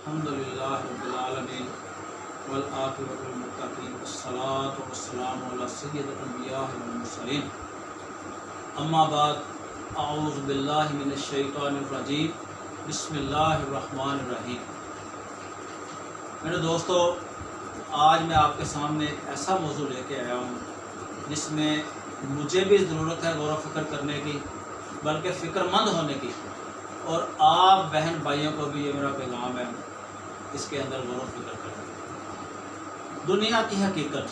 الحمدللہ رب العالمین والعاقبۃ للمتقین والصلاۃ والسلام علی سید الانبیاء والمرسلین اما بعد اعوذ باللہ من الشیطان الرجیم بسم اللہ الرحمن الرحیم۔ میرے دوستو، آج میں آپ کے سامنے ایک ایسا موضوع لے کے آیا ہوں جس میں مجھے بھی ضرورت ہے غور و فکر کرنے کی، بلکہ فکر مند ہونے کی، اور آپ بہن بھائیوں کو بھی یہ میرا پیغام ہے اس کے اندر غور و فکر کریں۔ دنیا کی حقیقت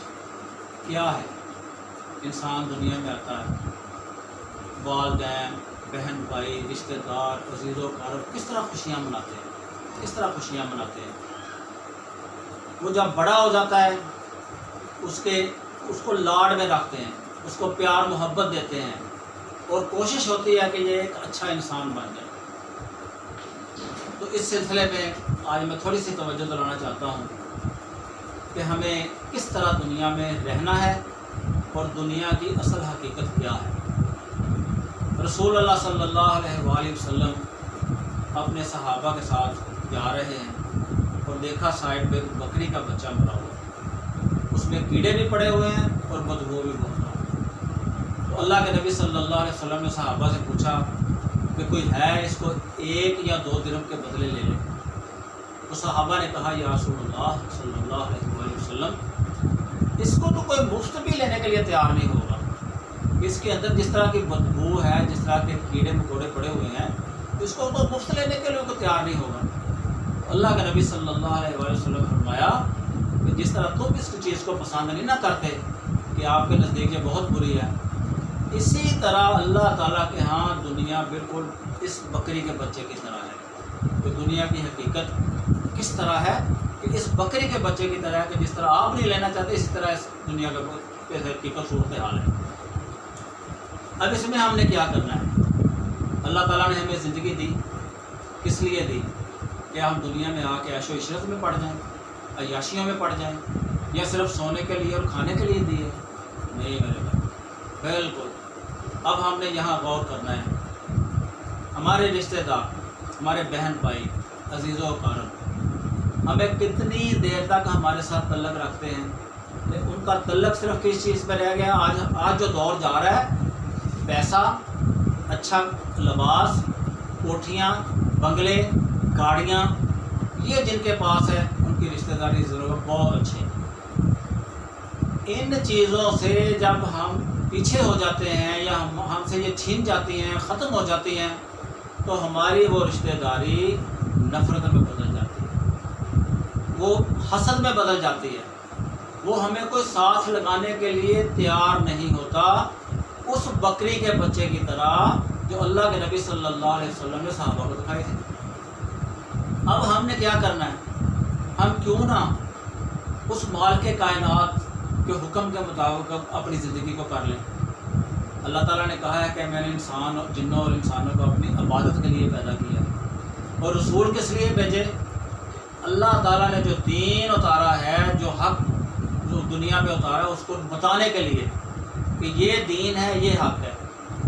کیا ہے؟ انسان دنیا میں آتا ہے، والدین، بہن بھائی، رشتہ دار، عزیز و اقارب کس طرح خوشیاں مناتے ہیں۔ وہ جب بڑا ہو جاتا ہے اس کو لاڈ میں رکھتے ہیں، اس کو پیار محبت دیتے ہیں، اور کوشش ہوتی ہے کہ یہ ایک اچھا انسان بن جائے۔ تو اس سلسلے میں آج میں تھوڑی سی توجہ دلانا چاہتا ہوں کہ ہمیں کس طرح دنیا میں رہنا ہے اور دنیا کی اصل حقیقت کیا ہے۔ رسول اللہ صلی اللہ علیہ وآلہ وسلم اپنے صحابہ کے ساتھ جا رہے ہیں اور دیکھا سائڈ پہ بکری کا بچہ مرا ہوا ہے، اس میں کیڑے بھی پڑے ہوئے ہیں اور بدبو بھی بہت رہا ہے۔ تو اللہ کے نبی صلی اللہ علیہ وسلم نے صحابہ سے پوچھا کہ کوئی ہے اس کو 1 یا 2 درہم کے بدلے لے لے۔ تو صحابہ نے کہا یا رسول اللہ صلی اللہ علیہ وآلہ وسلم، اس کو تو کوئی مفت بھی لینے کے لیے تیار نہیں ہوگا، اس کے اندر جس طرح کی بدبو ہے، جس طرح کے کیڑے مکوڑے پڑے ہوئے ہیں، اس کو تو مفت لینے کے لیے کوئی تیار نہیں ہوگا۔ اللہ کے نبی صلی اللہ علیہ وآلہ وسلم نے فرمایا کہ جس طرح تم اس چیز کو پسند نہیں نہ کرتے کہ آپ کے نزدیک یہ بہت بری ہے، اسی طرح اللہ تعالیٰ کے ہاں دنیا بالکل اس بکری کے بچے کی طرح ہے۔ تو دنیا کی حقیقت کس طرح ہے کہ اس بکری کے بچے کی طرح ہے کہ جس طرح آپ نہیں لینا چاہتے، اسی طرح اس دنیا کے حقیقت صورتحال ہے۔ اب اس میں ہم نے کیا کرنا ہے؟ اللہ تعالیٰ نے ہمیں زندگی دی، کس لیے دی؟ کہ ہم دنیا میں آ کے عیش و عشرت میں پڑ جائیں، عیاشیوں میں پڑ جائیں، یا صرف سونے کے لیے اور کھانے کے لیے دی ہے؟ نہیں میرے بھائی، بالکل۔ اب ہم نے یہاں غور کرنا ہے، ہمارے رشتہ دار، ہمارے بہن بھائی، عزیز و اقارب ہمیں کتنی دیر تک ہمارے ساتھ تعلق رکھتے ہیں کہ ان کا تعلق صرف کس چیز پہ رہ گیا؟ آج جو دور جا رہا ہے، پیسہ، اچھا لباس، کوٹھیاں، بنگلے، گاڑیاں، یہ جن کے پاس ہے ان کی رشتہ داری ضرورت بہت اچھی ہے۔ ان چیزوں سے جب ہم پیچھے ہو جاتے ہیں یا ہم سے یہ چھین جاتی ہیں، ختم ہو جاتی ہیں، تو ہماری وہ رشتہ داری نفرت میں بدل جاتی ہے، وہ حسد میں بدل جاتی ہے، وہ ہمیں کوئی ساتھ لگانے کے لیے تیار نہیں ہوتا، اس بکری کے بچے کی طرح جو اللہ کے نبی صلی اللہ علیہ وسلم نے صحابہ کو دکھائی تھی۔ اب ہم نے کیا کرنا ہے؟ ہم کیوں نہ اس مالک کائنات کے حکم کے مطابق اپنی زندگی کو کر لیں۔ اللہ تعالیٰ نے کہا ہے کہ میں نے جنوں اور انسانوں کو اپنی عبادت کے لیے پیدا کیا، اور رسول کس لیے بھیجے؟ اللہ تعالیٰ نے جو دین اتارا ہے، جو حق جو دنیا میں اتارا ہے، اس کو بتانے کے لیے کہ یہ دین ہے، یہ حق ہے،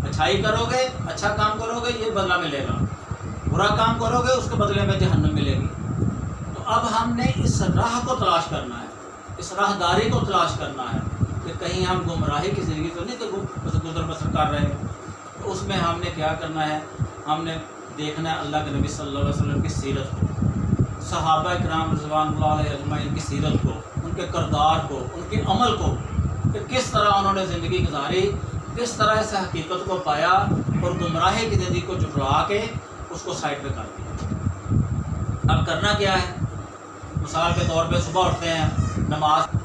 اچھائی کرو گے، اچھا کام کرو گے، یہ بدلہ ملے گا، برا کام کرو گے اس کے بدلے میں جہنم ملے گی۔ تو اب ہم نے اس راہ کو تلاش کرنا ہے، اس راہداری کو تلاش کرنا ہے کہ کہیں ہم گمراہی کی زندگی تو نہیں تو گزر بسر کر رہے ہیں۔ تو اس میں ہم نے کیا کرنا ہے؟ ہم نے دیکھنا ہے اللہ کے نبی صلی اللہ علیہ وسلم کی سیرت کو، صحابہ کرام رضوان اللہ علیہ اجمعین کی سیرت کو، ان کے کردار کو، ان کے عمل کو، کہ کس طرح انہوں نے زندگی گزاری، کس طرح اس حقیقت کو پایا اور گمراہی کی زندگی کو جھٹلا کے اس کو سائڈ پہ کر دیا۔ اب کرنا کیا ہے؟ مثال کے طور پہ صبح اٹھتے ہیں، نماز۔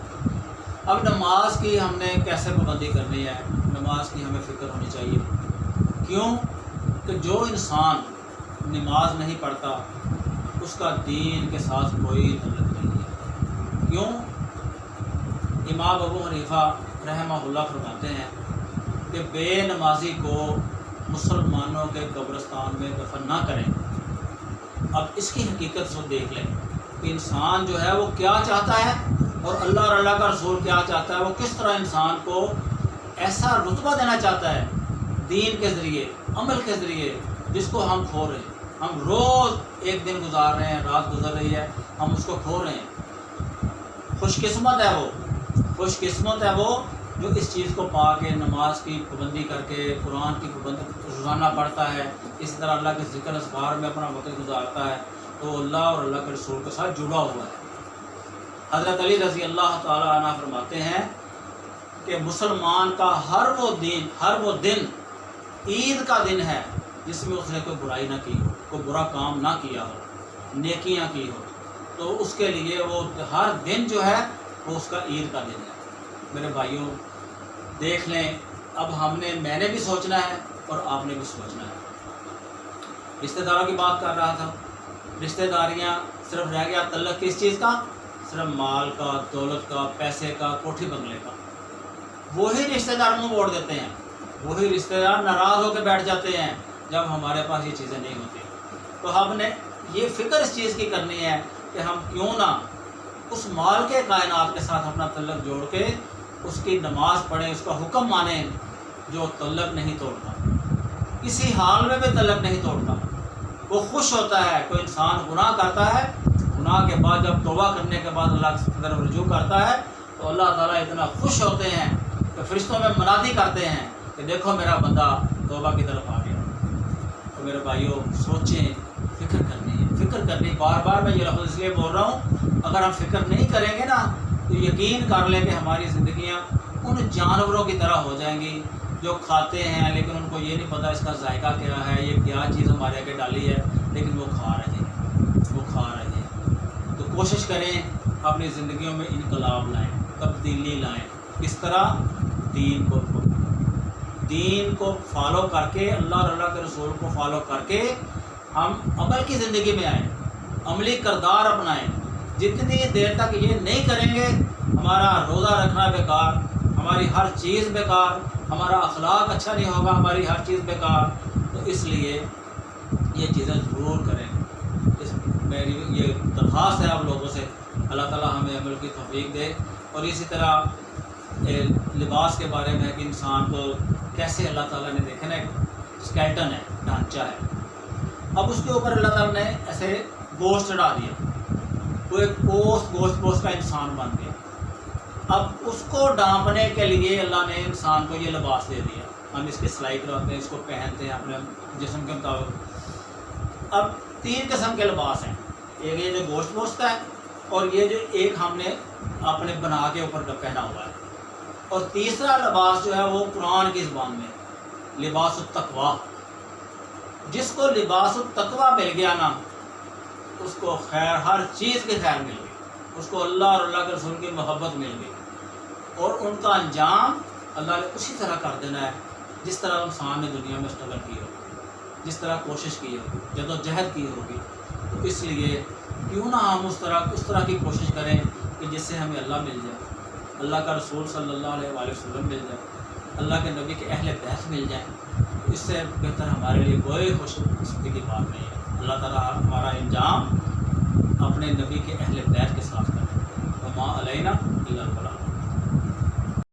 اب نماز کی ہم نے کیسے پابندی کرنی ہے؟ نماز کی ہمیں فکر ہونی چاہیے۔ کیوں کہ جو انسان نماز نہیں پڑھتا اس کا دین کے ساتھ کوئی تعلق نہیں ہے۔ کیوں؟ امام ابو حنیفہ رحمہ اللہ فرماتے ہیں کہ بے نمازی کو مسلمانوں کے قبرستان میں دفن نہ کریں۔ اب اس کی حقیقت سے دیکھ لیں کہ انسان جو ہے وہ کیا چاہتا ہے اور اللہ اور اللہ کا رسول کیا چاہتا ہے، وہ کس طرح انسان کو ایسا رتبہ دینا چاہتا ہے دین کے ذریعے، عمل کے ذریعے، جس کو ہم کھو رہے ہیں۔ ہم روز ایک دن گزار رہے ہیں، رات گزر رہی ہے، ہم اس کو کھو رہے ہیں۔ خوش قسمت ہے وہ جو اس چیز کو پا کے نماز کی پابندی کر کے قرآن کی پابندی روزانہ پڑھتا ہے، اس طرح اللہ کے ذکر اذکار میں اپنا وقت گزارتا ہے، تو اللہ اور اللہ کے رسول کے ساتھ جڑا ہوا ہے۔ حضرت علی رضی اللہ تعالی عنہ فرماتے ہیں کہ مسلمان کا ہر وہ دن عید کا دن ہے جس میں اس نے کوئی برائی نہ کی ہو، کوئی برا کام نہ کیا ہو، نیکیاں کی ہو، تو اس کے لیے وہ ہر دن جو ہے وہ اس کا عید کا دن ہے۔ میرے بھائیوں دیکھ لیں، اب میں نے بھی سوچنا ہے اور آپ نے بھی سوچنا ہے۔ رشتہ داروں کی بات کر رہا تھا، رشتہ داریاں صرف رہ گیا تعلق کس چیز کا؟ صرف مال کا، دولت کا، پیسے کا، کوٹھی بنگلے کا۔ وہی رشتہ دار منہ موڑ دیتے ہیں، وہی رشتہ دار ناراض ہو کے بیٹھ جاتے ہیں جب ہمارے پاس یہ چیزیں نہیں ہوتی۔ تو ہم نے یہ فکر اس چیز کی کرنی ہے کہ ہم کیوں نہ اس مال کے کائنات کے ساتھ اپنا تعلق جوڑ کے اس کی نماز پڑھیں، اس کا حکم مانیں جو تعلق نہیں توڑتا، کسی حال میں بھی تعلق نہیں توڑتا۔ وہ خوش ہوتا ہے، کوئی انسان گناہ کرتا ہے، گناہ کے بعد جب توبہ کرنے کے بعد اللہ کی طرف رجوع کرتا ہے تو اللہ تعالیٰ اتنا خوش ہوتے ہیں کہ فرشتوں میں منادی کرتے ہیں کہ دیکھو میرا بندہ توبہ کی طرف آ گیا۔ تو میرے بھائیوں سوچیں، فکر کرنی، بار بار میں یہ لفظ اس لیے بول رہا ہوں، اگر ہم فکر نہیں کریں گے نا تو یقین کر لیں کہ ہماری زندگیاں ان جانوروں کی طرح ہو جائیں گی جو کھاتے ہیں لیکن ان کو یہ نہیں پتہ اس کا ذائقہ کیا ہے، یہ کیا چیز ہمارے آگے ڈالی ہے، لیکن وہ کھا رہے ہیں۔ تو کوشش کریں اپنی زندگیوں میں انقلاب لائیں، تبدیلی لائیں۔ کس طرح؟ دین کو فالو کر کے، اللہ اور اللہ کے رسول کو فالو کر کے ہم عمل کی زندگی میں آئیں، عملی کردار اپنائیں۔ جتنی دیر تک یہ نہیں کریں گے ہمارا روزہ رکھنا بیکار، ہماری ہر چیز بیکار، ہمارا اخلاق اچھا نہیں ہوگا، ہماری ہر چیز بیکار۔ تو اس لیے یہ چیزیں ضرور کریں۔ میری یہ درخواست ہے آپ لوگوں سے، اللہ تعالیٰ ہمیں عمل کی توفیق دے۔ اور اسی طرح لباس کے بارے میں کہ انسان کو کیسے اللہ تعالیٰ نے دیکھا نا، ایک اسکیلٹن ہے، ڈھانچہ ہے، اب اس کے اوپر اللہ تعالیٰ نے ایسے گوشت چڑھا دیا، وہ ایک گوشت کا انسان بن گیا۔ اب اس کو ڈھانپنے کے لیے اللہ نے انسان کو یہ لباس دے دیا، ہم اس کی سلائی کرواتے ہیں، اس کو پہنتے ہیں اپنے جسم کے مطابق۔ اب 3 قسم کے لباس ہیں، ایک یہ جو گوشت کا ہے، اور یہ جو ایک ہم نے اپنے بنا کے اوپر پہنا ہوا ہے، اور تیسرا لباس جو ہے وہ قرآن کی زبان میں لباس التقویٰ۔ جس کو لباس التقویٰ مل گیا نا اس کو خیر، ہر چیز کی خیر مل گئی، اس کو اللہ اور اللہ کے رسول کی محبت مل گئی، اور ان کا انجام اللہ نے اسی طرح کر دینا ہے جس طرح انسان نے دنیا میں اسٹرگل کی ہوگی، جس طرح کوشش کی ہوگی، جدوجہد کی ہوگی۔ تو اس لیے کیوں نہ ہم اس طرح کی کوشش کریں کہ جس سے ہمیں اللہ مل جائے، اللہ کا رسول صلی اللہ علیہ وآلہ وسلم مل جائے، اللہ کے نبی کے اہل بیت مل جائیں۔ اس سے بہتر ہمارے لیے کوئی خوش قسمتی کی بات نہیں ہے۔ اللہ تعالیٰ ہمارا انجام اپنے نبی کے اہل بیت کے ساتھ کرے۔ وما علینا الا البلاغ۔